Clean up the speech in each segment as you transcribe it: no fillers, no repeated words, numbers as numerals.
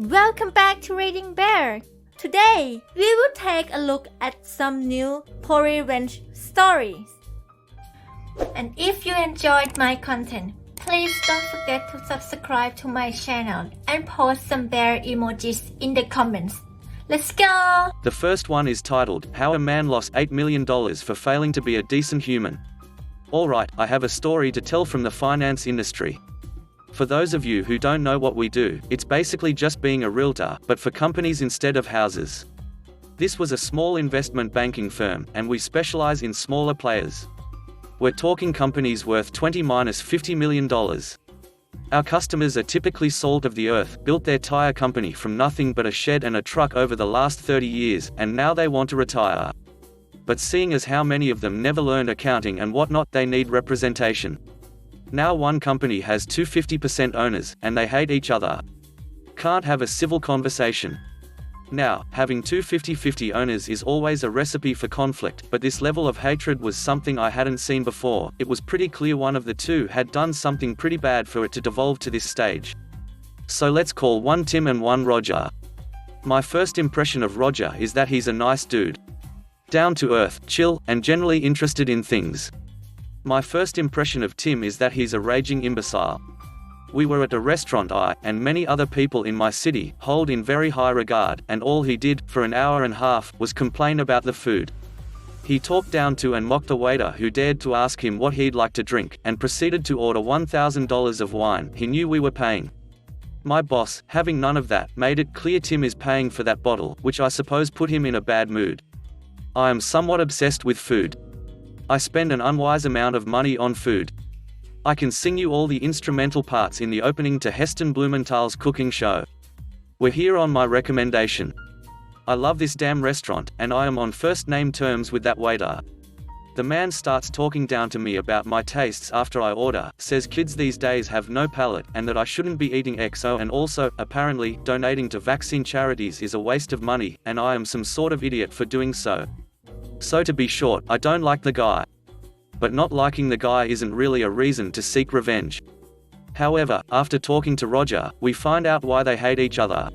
Welcome back to ReadingBear. Today, we will take a look at some new revenge stories. And if you enjoyed my content, please don't forget to subscribe to my channel and post some bear emojis in the comments. Let's go! The first one is titled, How a Man Lost $8 Million for Failing to Be a Decent Human. Alright, I have a story to tell from the finance industry. For those of you who don't know what we do, it's basically just being a realtor, but for companies instead of houses. This was a small investment banking firm, and we specialize in smaller players. We're talking companies worth $20–50 million. Our customers are typically salt of the earth, built their tire company from nothing but a shed and a truck over the last 30 years, and now they want to retire. But seeing as how many of them never learned accounting and whatnot, they need representation. Now one company has two 50% owners, and they hate each other. Can't have a civil conversation. Now, having two 50-50 owners is always a recipe for conflict, but this level of hatred was something I hadn't seen before. It was pretty clear one of the two had done something pretty bad for it to devolve to this stage. So let's call one Tim and one Roger. My first impression of Roger is that he's a nice dude. Down to earth, chill, and generally interested in things. My first impression of Tim is that he's a raging imbecile. We were at a restaurant I, and many other people in my city, hold in very high regard, and all he did, for an hour and a half, was complain about the food. He talked down to and mocked the waiter who dared to ask him what he'd like to drink, and proceeded to order $1,000 of wine he knew we were paying. My boss, having none of that, made it clear Tim is paying for that bottle, which I suppose put him in a bad mood. I am somewhat obsessed with food. I spend an unwise amount of money on food. I can sing you all the instrumental parts in the opening to Heston Blumenthal's cooking show. We're here on my recommendation. I love this damn restaurant, and I am on first-name terms with that waiter. The man starts talking down to me about my tastes after I order, says kids these days have no palate, and that I shouldn't be eating XO, and also, apparently, donating to vaccine charities is a waste of money, and I am some sort of idiot for doing so. So to be short, I don't like the guy. But not liking the guy isn't really a reason to seek revenge. However, after talking to Roger, we find out why they hate each other.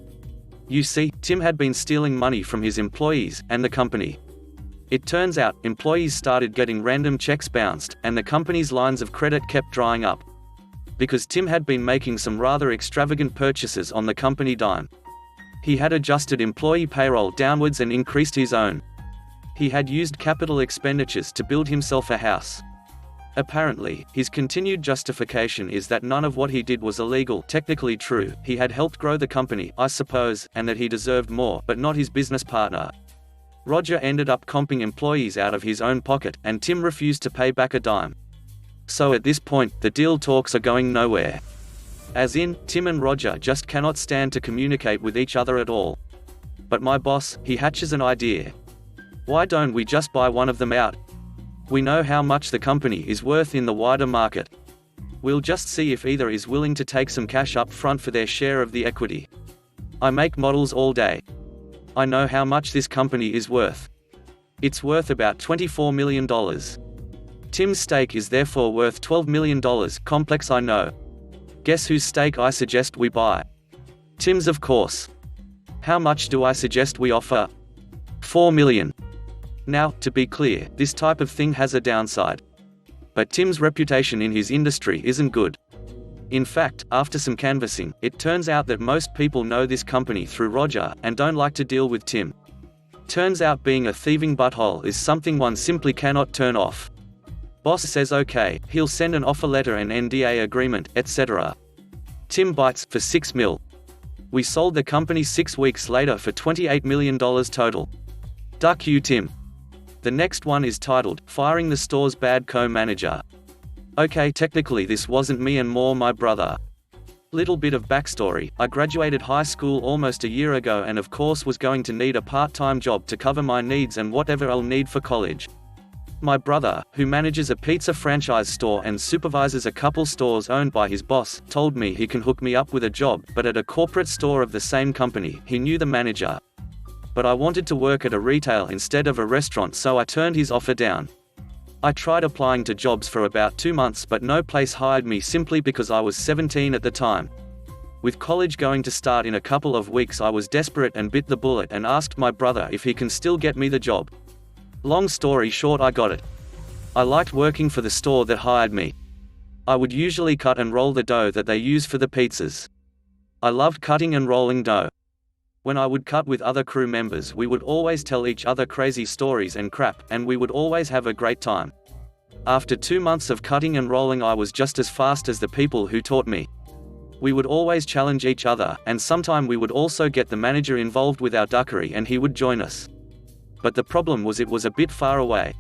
You see, Tim had been stealing money from his employees, and the company. It turns out, employees started getting random checks bounced, and the company's lines of credit kept drying up. Because Tim had been making some rather extravagant purchases on the company dime. He had adjusted employee payroll downwards and increased his own. He had used capital expenditures to build himself a house. Apparently, his continued justification is that none of what he did was illegal. Technically true, he had helped grow the company, I suppose, and that he deserved more, but not his business partner. Roger ended up comping employees out of his own pocket, and Tim refused to pay back a dime. So at this point, the deal talks are going nowhere. As in, Tim and Roger just cannot stand to communicate with each other at all. But my boss, he hatches an idea. Why don't we just buy one of them out? We know how much the company is worth in the wider market. We'll just see if either is willing to take some cash up front for their share of the equity. I make models all day. I know how much this company is worth. It's worth about $24 million. Tim's stake is therefore worth $12 million. Complex, I know. Guess whose stake I suggest we buy? Tim's, of course. How much do I suggest we offer? $4 million. Now, to be clear, this type of thing has a downside. But Tim's reputation in his industry isn't good. In fact, after some canvassing, it turns out that most people know this company through Roger, and don't like to deal with Tim. Turns out being a thieving butthole is something one simply cannot turn off. Boss says okay, he'll send an offer letter and NDA agreement, etc. Tim bites, for $6 million. We sold the company 6 weeks later for $28 million total. Duck you, Tim. The next one is titled, Firing the Store's Bad Co-Manager. Okay, technically this wasn't me and more my brother. Little bit of backstory, I graduated high school almost a year ago and of course was going to need a part-time job to cover my needs and whatever I'll need for college. My brother, who manages a pizza franchise store and supervises a couple stores owned by his boss, told me he can hook me up with a job, but at a corporate store of the same company. He knew the manager. But I wanted to work at a retail instead of a restaurant, so I turned his offer down. I tried applying to jobs for about 2 months, but no place hired me simply because I was 17 at the time. With college going to start in a couple of weeks, I was desperate and bit the bullet and asked my brother if he can still get me the job. Long story short, I got it. I liked working for the store that hired me. I would usually cut and roll the dough that they use for the pizzas. I loved cutting and rolling dough. When I would cut with other crew members, we would always tell each other crazy stories and crap, and we would always have a great time. After 2 months of cutting and rolling, I was just as fast as the people who taught me. We would always challenge each other, and sometime we would also get the manager involved with our duckery and he would join us. But the problem was it was a bit far away.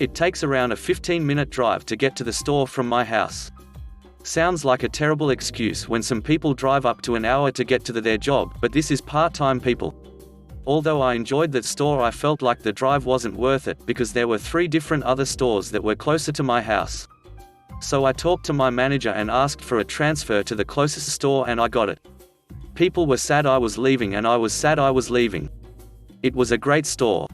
It takes around a 15-minute drive to get to the store from my house. Sounds like a terrible excuse when some people drive up to an hour to get to their job, but this is part-time people. Although I enjoyed that store, I felt like the drive wasn't worth it because there were 3 different other stores that were closer to my house. So I talked to my manager and asked for a transfer to the closest store, and I got it. People were sad I was leaving and I was sad I was leaving. It was a great store.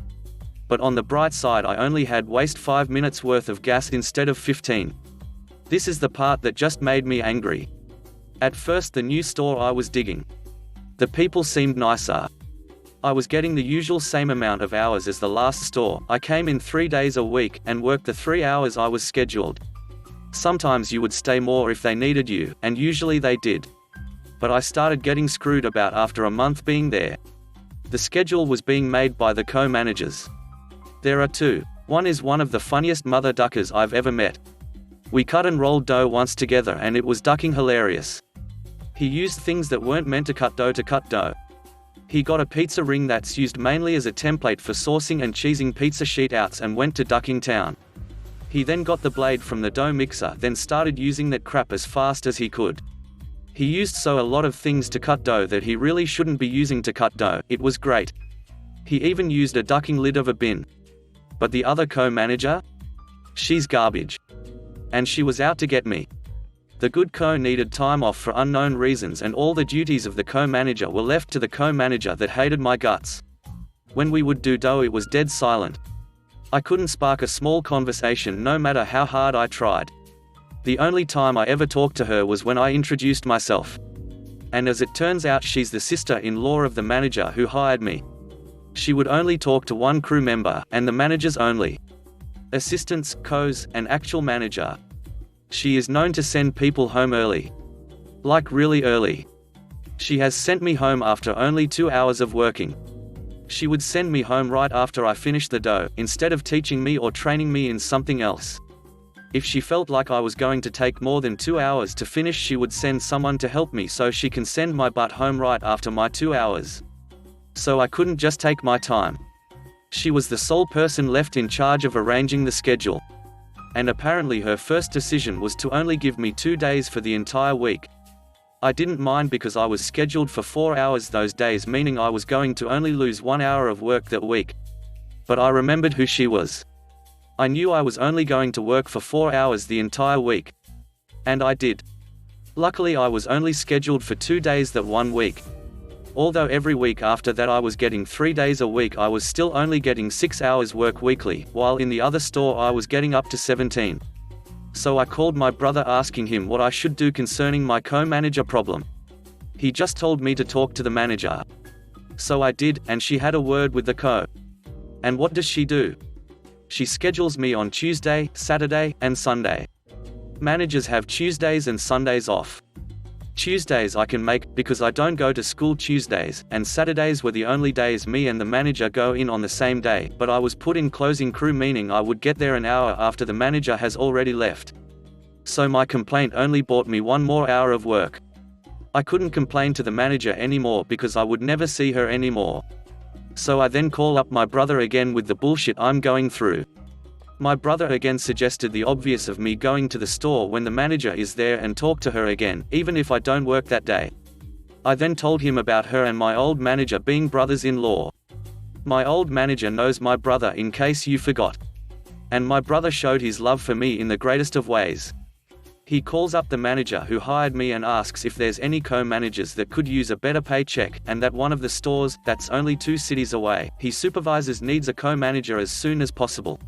But on the bright side, I only had waste 5 minutes worth of gas instead of 15. This is the part that just made me angry. At first, the new store I was digging. The people seemed nicer. I was getting the usual same amount of hours as the last store. I came in 3 days a week and worked the 3 hours I was scheduled. Sometimes you would stay more if they needed you, and usually they did. But I started getting screwed about after a month being there. The schedule was being made by the co-managers. There are 2. One is one of the funniest mother duckers I've ever met. We cut and rolled dough once together and it was ducking hilarious. He used things that weren't meant to cut dough. He got a pizza ring that's used mainly as a template for saucing and cheesing pizza sheet outs and went to ducking town. He then got the blade from the dough mixer, then started using that crap as fast as he could. He used a lot of things to cut dough that he really shouldn't be using to cut dough. It was great. He even used a ducking lid of a bin. But the other co-manager? She's garbage. And she was out to get me. The good co needed time off for unknown reasons, and all the duties of the co-manager were left to the co-manager that hated my guts. When we would do dough, it was dead silent. I couldn't spark a small conversation no matter how hard I tried. The only time I ever talked to her was when I introduced myself. And as it turns out, she's the sister-in-law of the manager who hired me. She would only talk to one crew member, and the managers only. Assistants, co's, and actual manager. She is known to send people home early. Like really early. She has sent me home after only 2 hours of working. She would send me home right after I finished the dough, instead of teaching me or training me in something else. If she felt like I was going to take more than 2 hours to finish, she would send someone to help me so she can send my butt home right after my 2 hours. So I couldn't just take my time. She was the sole person left in charge of arranging the schedule. And apparently her first decision was to only give me 2 days for the entire week. I didn't mind because I was scheduled for 4 hours those days, meaning I was going to only lose 1 hour of work that week. But I remembered who she was. I knew I was only going to work for 4 hours the entire week. And I did. Luckily, I was only scheduled for 2 days that 1 week. Although every week after that I was getting 3 days a week, I was still only getting 6 hours work weekly, while in the other store I was getting up to 17. So I called my brother asking him what I should do concerning my co-manager problem. He just told me to talk to the manager. So I did, and she had a word with the co. And what does she do? She schedules me on Tuesday, Saturday, and Sunday. Managers have Tuesdays and Sundays off. Tuesdays I can make, because I don't go to school Tuesdays, and Saturdays were the only days me and the manager go in on the same day, but I was put in closing crew, meaning I would get there an hour after the manager has already left. So my complaint only bought me 1 more hour of work. I couldn't complain to the manager anymore because I would never see her anymore. So I then call up my brother again with the bullshit I'm going through. My brother again suggested the obvious of me going to the store when the manager is there and talk to her again, even if I don't work that day. I then told him about her and my old manager being brothers-in-law. My old manager knows my brother, in case you forgot. And my brother showed his love for me in the greatest of ways. He calls up the manager who hired me and asks if there's any co-managers that could use a better paycheck, and that one of the stores, that's only 2 cities away, he supervises, needs a co-manager as soon as possible.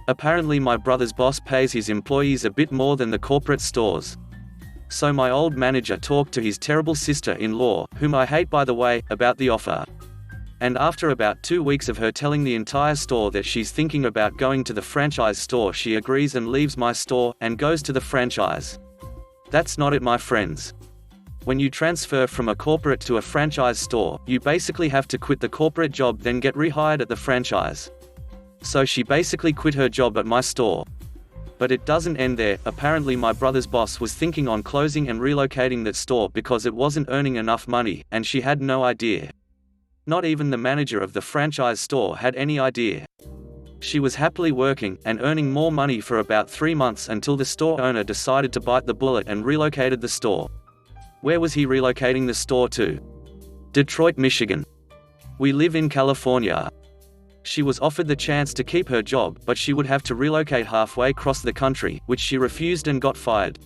Apparently my brother's boss pays his employees a bit more than the corporate stores. So my old manager talked to his terrible sister-in-law, whom I hate by the way, about the offer. And after about 2 weeks of her telling the entire store that she's thinking about going to the franchise store, she agrees and leaves my store, and goes to the franchise. That's not it, my friends. When you transfer from a corporate to a franchise store, you basically have to quit the corporate job then get rehired at the franchise. So she basically quit her job at my store. But it doesn't end there. Apparently my brother's boss was thinking on closing and relocating that store because it wasn't earning enough money, and she had no idea. Not even the manager of the franchise store had any idea. She was happily working, and earning more money for about 3 months until the store owner decided to bite the bullet and relocated the store. Where was he relocating the store to? Detroit, Michigan. We live in California. She was offered the chance to keep her job, but she would have to relocate halfway across the country, which she refused and got fired.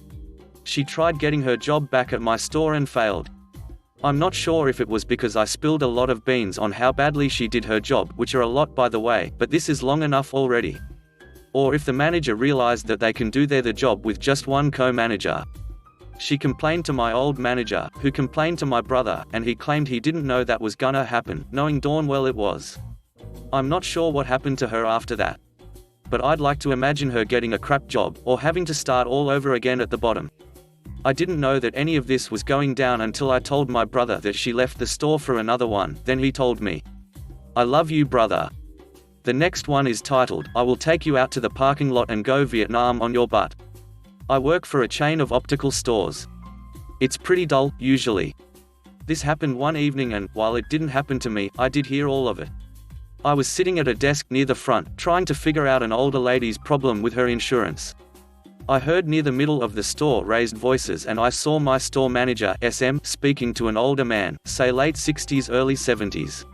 She tried getting her job back at my store and failed. I'm not sure if it was because I spilled a lot of beans on how badly she did her job, which are a lot by the way, but this is long enough already. Or if the manager realized that they can do the job with just one co-manager. She complained to my old manager, who complained to my brother, and he claimed he didn't know that was gonna happen, knowing darn well it was. I'm not sure what happened to her after that. But I'd like to imagine her getting a crap job, or having to start all over again at the bottom. I didn't know that any of this was going down until I told my brother that she left the store for another one, then he told me. I love you, brother. The next one is titled, I will take you out to the parking lot and go Vietnam on your butt. I work for a chain of optical stores. It's pretty dull, usually. This happened one evening and, while it didn't happen to me, I did hear all of it. I was sitting at a desk near the front, trying to figure out an older lady's problem with her insurance. I heard near the middle of the store raised voices and I saw my store manager, SM, speaking to an older man, say late 60s early 70s.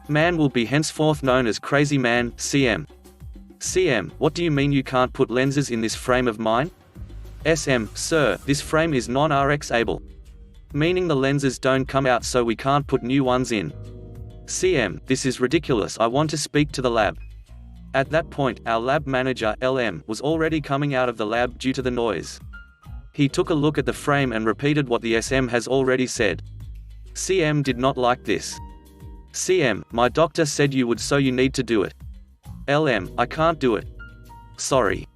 Man will be henceforth known as Crazy Man, CM. CM, what do you mean you can't put lenses in this frame of mine? SM, sir, this frame is non-RX able. Meaning the lenses don't come out so we can't put new ones in. CM, this is ridiculous, I want to speak to the lab. At that point, our lab manager, LM, was already coming out of the lab due to the noise. He took a look at the frame and repeated what the SM has already said. CM did not like this. CM, my doctor said you would, so you need to do it. LM, I can't do it. Sorry.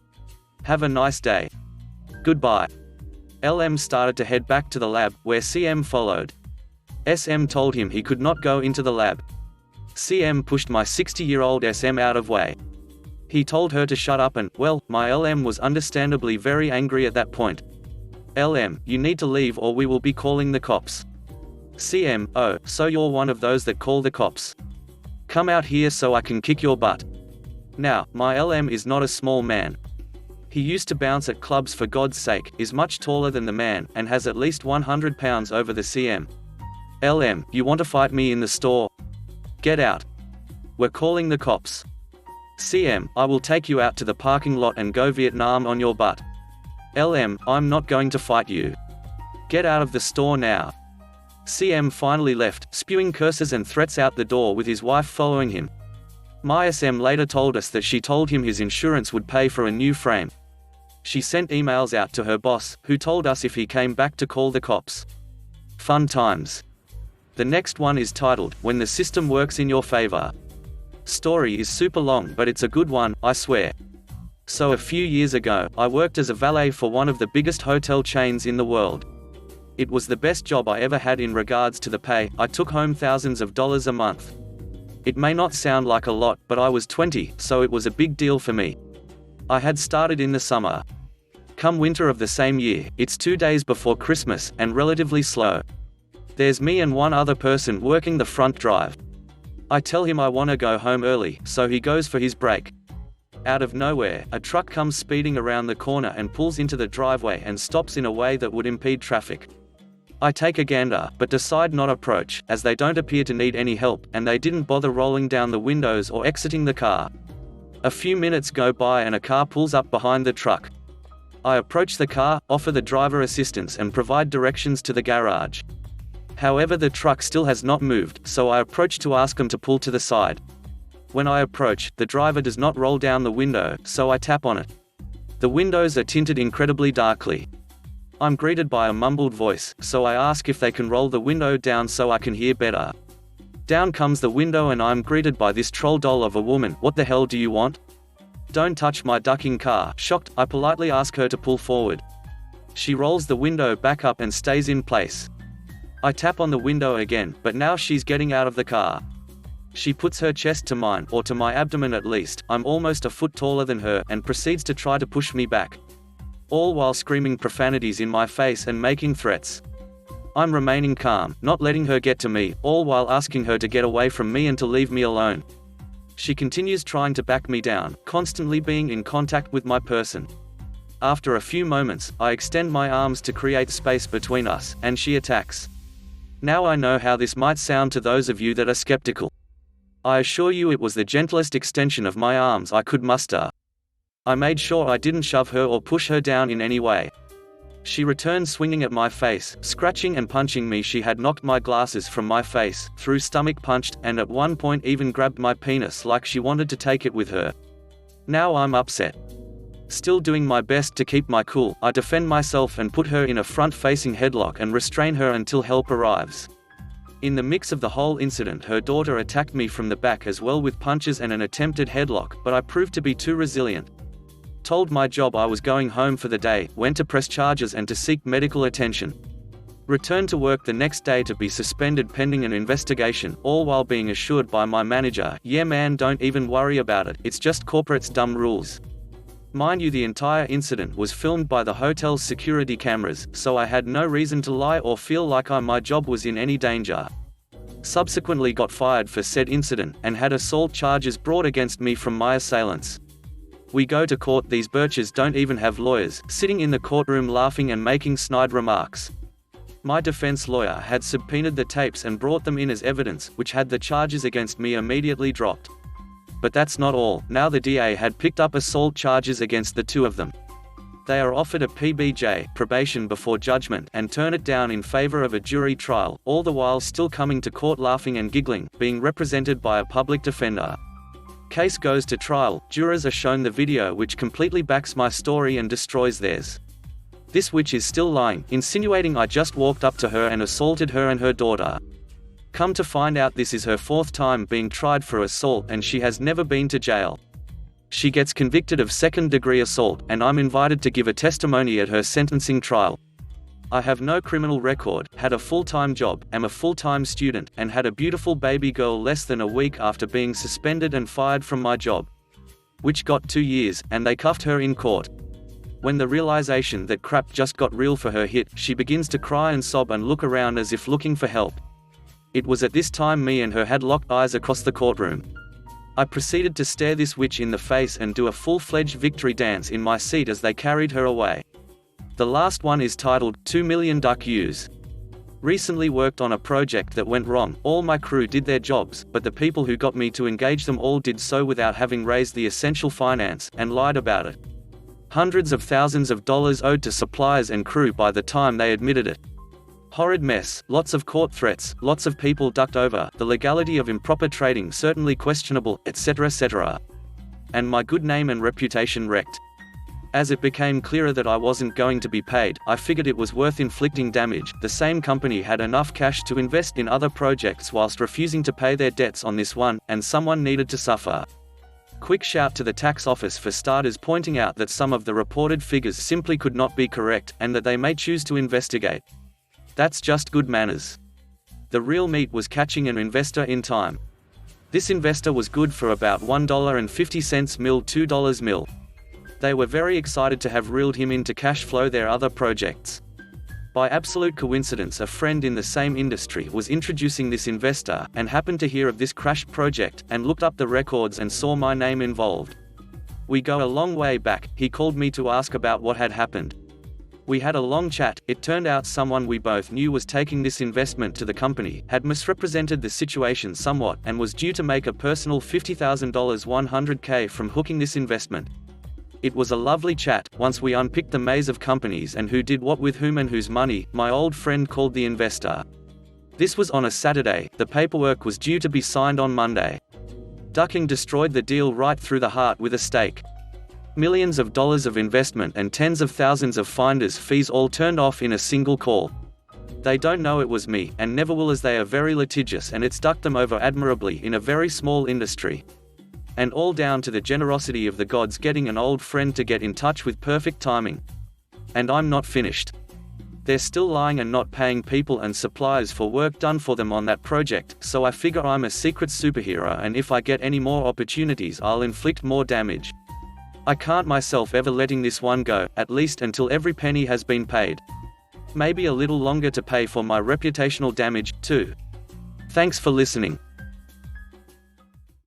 Have a nice day. Goodbye. LM started to head back to the lab, where CM followed. SM told him he could not go into the lab. CM pushed my 60-year-old SM out of way. He told her to shut up and, well, my LM was understandably very angry at that point. LM, you need to leave or we will be calling the cops. CM, oh, so you're one of those that call the cops. Come out here so I can kick your butt. Now, my LM is not a small man. He used to bounce at clubs for God's sake, is much taller than the man, and has at least 100 pounds over the CM. LM, you want to fight me in the store? Get out. We're calling the cops. CM, I will take you out to the parking lot and go Vietnam on your butt. LM, I'm not going to fight you. Get out of the store now. CM finally left, spewing curses and threats out the door with his wife following him. My SM later told us that she told him his insurance would pay for a new frame. She sent emails out to her boss, who told us if he came back to call the cops. Fun times. The next one is titled, When the System Works in Your Favor. Story is super long but it's a good one, I swear. So a few years ago, I worked as a valet for one of the biggest hotel chains in the world. It was the best job I ever had in regards to the pay. I took home thousands of dollars a month. It may not sound like a lot, but I was 20, so it was a big deal for me. I had started in the summer. Come winter of the same year, it's 2 days before Christmas, and relatively slow. There's me and one other person working the front drive. I tell him I wanna go home early, so he goes for his break. Out of nowhere, a truck comes speeding around the corner and pulls into the driveway and stops in a way that would impede traffic. I take a gander, but decide not approach, as they don't appear to need any help, and they didn't bother rolling down the windows or exiting the car. A few minutes go by and a car pulls up behind the truck. I approach the car, offer the driver assistance and provide directions to the garage. However, the truck still has not moved, so I approach to ask them to pull to the side. When I approach, the driver does not roll down the window, so I tap on it. The windows are tinted incredibly darkly. I'm greeted by a mumbled voice, so I ask if they can roll the window down so I can hear better. Down comes the window and I'm greeted by this troll doll of a woman. What the hell do you want? Don't touch my ducking car. Shocked, I politely ask her to pull forward. She rolls the window back up and stays in place. I tap on the window again, but now she's getting out of the car. She puts her chest to mine, or to my abdomen at least. I'm almost a foot taller than her, and proceeds to try to push me back. All while screaming profanities in my face and making threats. I'm remaining calm, not letting her get to me, all while asking her to get away from me and to leave me alone. She continues trying to back me down, constantly being in contact with my person. After a few moments, I extend my arms to create space between us, and she attacks. Now I know how this might sound to those of you that are skeptical. I assure you it was the gentlest extension of my arms I could muster. I made sure I didn't shove her or push her down in any way. She returned swinging at my face, scratching and punching me. She had knocked my glasses from my face, through stomach punched, and at one point even grabbed my penis like she wanted to take it with her. Now I'm upset. Still doing my best to keep my cool, I defend myself and put her in a front-facing headlock and restrain her until help arrives. In the mix of the whole incident, her daughter attacked me from the back as well with punches and an attempted headlock, but I proved to be too resilient. Told my job I was going home for the day, went to press charges and to seek medical attention. Returned to work the next day to be suspended pending an investigation, all while being assured by my manager, "Yeah man, don't even worry about it, it's just corporate's dumb rules." Mind you, the entire incident was filmed by the hotel's security cameras, so I had no reason to lie or feel like my job was in any danger. Subsequently got fired for said incident, and had assault charges brought against me from my assailants. We go to court, these birches don't even have lawyers, sitting in the courtroom laughing and making snide remarks. My defense lawyer had subpoenaed the tapes and brought them in as evidence, which had the charges against me immediately dropped. But that's not all. Now the DA had picked up assault charges against the two of them. They are offered a PBJ, probation before judgment, and turn it down in favor of a jury trial, all the while still coming to court laughing and giggling, being represented by a public defender. Case goes to trial, jurors are shown the video which completely backs my story and destroys theirs. This witch is still lying, insinuating I just walked up to her and assaulted her and her daughter. Come to find out this is her fourth time being tried for assault and she has never been to jail. She gets convicted of second-degree assault, and I'm invited to give a testimony at her sentencing trial. I have no criminal record, had a full-time job, am a full-time student, and had a beautiful baby girl less than a week after being suspended and fired from my job. Which got 2 years, and they cuffed her in court. When the realization that crap just got real for her hit, she begins to cry and sob and look around as if looking for help. It was at this time me and her had locked eyes across the courtroom. I proceeded to stare this witch in the face and do a full-fledged victory dance in my seat as they carried her away. The last one is titled, 2 million duck use. Recently worked on a project that went wrong. All my crew did their jobs, but the people who got me to engage them all did so without having raised the essential finance, and lied about it. Hundreds of thousands of dollars owed to suppliers and crew by the time they admitted it. Horrid mess, lots of court threats, lots of people ducked over, the legality of improper trading certainly questionable, etc. etc. And my good name and reputation wrecked. As it became clearer that I wasn't going to be paid, I figured it was worth inflicting damage. The same company had enough cash to invest in other projects whilst refusing to pay their debts on this one, and someone needed to suffer. Quick shout to the tax office for starters, pointing out that some of the reported figures simply could not be correct, and that they may choose to investigate. That's just good manners. The real meat was catching an investor in time. This investor was good for about $1.50 mil, $2 mil. They were very excited to have reeled him in to cash flow their other projects. By absolute coincidence, a friend in the same industry was introducing this investor, and happened to hear of this crashed project, and looked up the records and saw my name involved. We go a long way back. He called me to ask about what had happened. We had a long chat. It turned out someone we both knew was taking this investment to the company, had misrepresented the situation somewhat, and was due to make a personal $50,000 $100K from hooking this investment. It was a lovely chat. Once we unpicked the maze of companies and who did what with whom and whose money, my old friend called the investor. This was on a Saturday, the paperwork was due to be signed on Monday. Ducking destroyed the deal right through the heart with a stake. Millions of dollars of investment and tens of thousands of finders fees all turned off in a single call. They don't know it was me, and never will, as they are very litigious, and it stuck them over admirably in a very small industry. And all down to the generosity of the gods getting an old friend to get in touch with perfect timing. And I'm not finished. They're still lying and not paying people and suppliers for work done for them on that project, so I figure I'm a secret superhero, and if I get any more opportunities I'll inflict more damage. I can't myself ever letting this one go, at least until every penny has been paid. Maybe a little longer to pay for my reputational damage, too. Thanks for listening.